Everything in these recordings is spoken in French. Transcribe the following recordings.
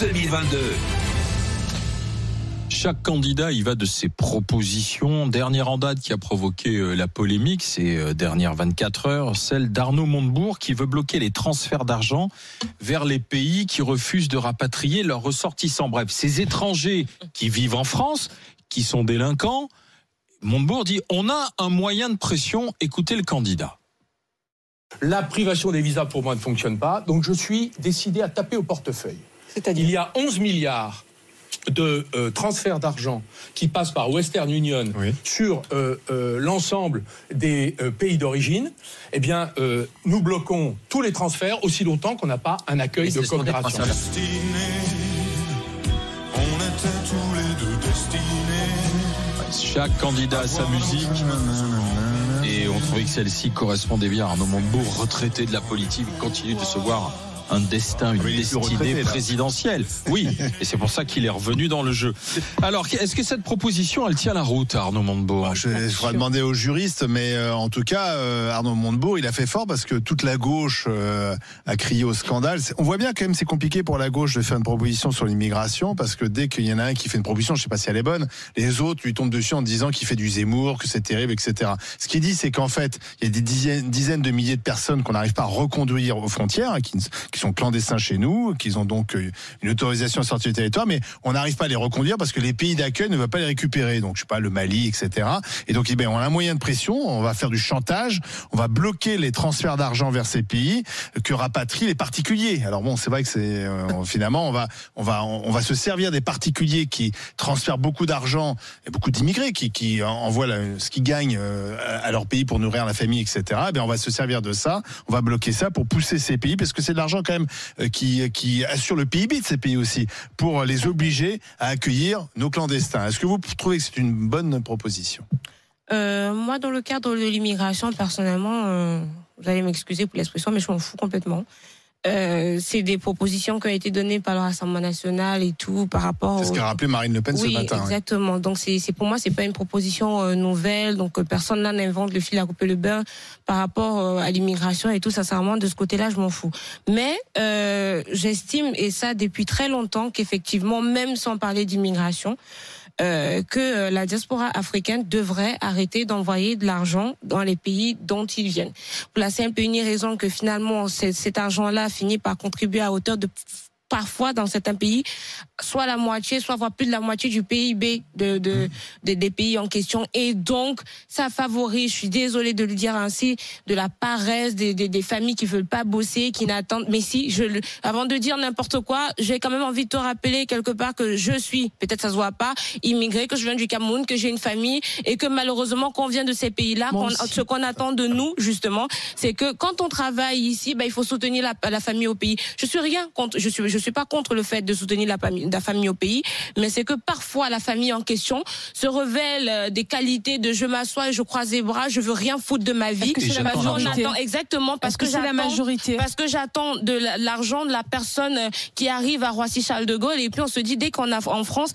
2022. Chaque candidat y va de ses propositions. Dernière en date qui a provoqué la polémique ces dernières 24 heures, celle d'Arnaud Montebourg qui veut bloquer les transferts d'argent vers les pays qui refusent de rapatrier leurs ressortissants. Bref, ces étrangers qui vivent en France, qui sont délinquants. Montebourg dit on a un moyen de pression, écoutez le candidat. La privation des visas pour moi ne fonctionne pas, donc je suis décidé à taper au portefeuille. C'est-à-dire, il y a 11 milliards de transferts d'argent qui passent par Western Union sur l'ensemble des pays d'origine. Eh bien, nous bloquons tous les transferts aussi longtemps qu'on n'a pas un accueil de coopération. Chaque candidat a sa musique et on trouvait que celle-ci correspondait bien à Arnaud Montebourg, retraité de la politique, continue de se voir un destin, une destinée présidentielle. Oui, et c'est pour ça qu'il est revenu dans le jeu. Alors, est-ce que cette proposition, elle tient la route, Arnaud Montebourg ? Je ferai demander aux juristes, mais en tout cas, Arnaud Montebourg, il a fait fort parce que toute la gauche a crié au scandale. On voit bien quand même c'est compliqué pour la gauche de faire une proposition sur l'immigration parce que dès qu'il y en a un qui fait une proposition, je sais pas si elle est bonne, les autres lui tombent dessus en disant qu'il fait du Zemmour, que c'est terrible, etc. Ce qu'il dit, c'est qu'en fait, il y a des dizaines de milliers de personnes qu'on n'arrive pas à reconduire aux frontières, qui sont clandestins chez nous, qu'ils ont donc une autorisation à sortir du territoire, mais on n'arrive pas à les reconduire parce que les pays d'accueil ne veulent pas les récupérer. Donc, je sais pas, le Mali, etc. Et donc, on a un moyen de pression, on va faire du chantage, on va bloquer les transferts d'argent vers ces pays que rapatrient les particuliers. Alors bon, c'est vrai que c'est finalement, on va se servir des particuliers qui transfèrent beaucoup d'argent et beaucoup d'immigrés qui envoient ce qu'ils gagnent à leur pays pour nourrir la famille, etc. On va se servir de ça, on va bloquer ça pour pousser ces pays parce que c'est de l'argent quand même qui assure le PIB de ces pays aussi, pour les obliger à accueillir nos clandestins. Est-ce que vous trouvez que c'est une bonne proposition ? Moi, dans le cadre de l'immigration, personnellement, vous allez m'excuser pour l'expression, mais je m'en fous complètement. C'est des propositions qui ont été données par le Rassemblement national et tout par rapport. C'est ce qu'a rappelé Marine Le Pen ce matin. Oui, exactement. Donc c'est pour moi c'est pas une proposition nouvelle. Donc personne là n'invente le fil à couper le beurre par rapport à l'immigration et tout. Sincèrement, de ce côté-là, je m'en fous. Mais j'estime, et ça depuis très longtemps, qu'effectivement, même sans parler d'immigration, que la diaspora africaine devrait arrêter d'envoyer de l'argent dans les pays dont ils viennent. Pour la simple et unique raison que finalement cet argent-là finit par contribuer à hauteur de parfois dans certains pays, soit la moitié, soit voire plus de la moitié du PIB des pays en question. Et donc, ça favorise, je suis désolée de le dire ainsi, de la paresse des familles qui veulent pas bosser, qui n'attendent. Mais si, avant de dire n'importe quoi, j'ai quand même envie de te rappeler quelque part que je suis, peut-être ça se voit pas, immigré, que je viens du Cameroun, que j'ai une famille et que malheureusement, quand on vient de ces pays-là, ce qu'on attend de nous, justement, c'est que quand on travaille ici, il faut soutenir la famille au pays. Je suis rien contre, je suis pas contre le fait de soutenir la famille au pays, mais c'est que parfois la famille en question se révèle des qualités de je m'assois et je croise les bras, je veux rien foutre de ma vie. C'est la majorité. Exactement, parce que c'est la majorité. Parce que j'attends de l'argent de la personne qui arrive à Roissy-Charles de Gaulle, et puis on se dit dès qu'on a en France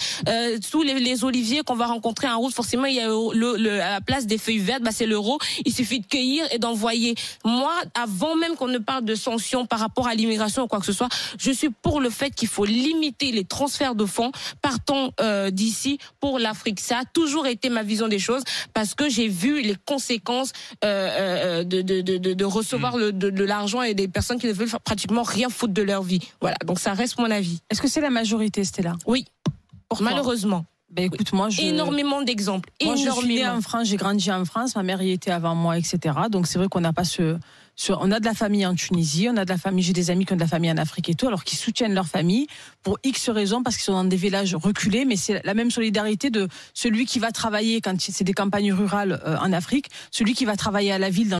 tous les oliviers qu'on va rencontrer en route, forcément il y a à la place des feuilles vertes, c'est l'euro. Il suffit de cueillir et d'envoyer. Moi, avant même qu'on ne parle de sanctions par rapport à l'immigration ou quoi que ce soit, je suis pour le fait qu'il faut limiter les transferts de fonds partant d'ici pour l'Afrique. Ça a toujours été ma vision des choses parce que j'ai vu les conséquences de recevoir de l'argent et des personnes qui ne veulent pratiquement rien foutre de leur vie. Voilà, donc ça reste mon avis. Est-ce que c'est la majorité, Stella ? Oui, malheureusement. Écoute, moi, énormément d'exemples. Moi, je suis née en France, j'ai grandi en France, ma mère y était avant moi, etc. Donc c'est vrai qu'on n'a pas on a de la famille en Tunisie, j'ai des amis qui ont de la famille en Afrique et tout, alors qu'ils soutiennent leur famille pour X raisons, parce qu'ils sont dans des villages reculés, mais c'est la même solidarité de celui qui va travailler quand c'est des campagnes rurales en Afrique, celui qui va travailler à la ville dans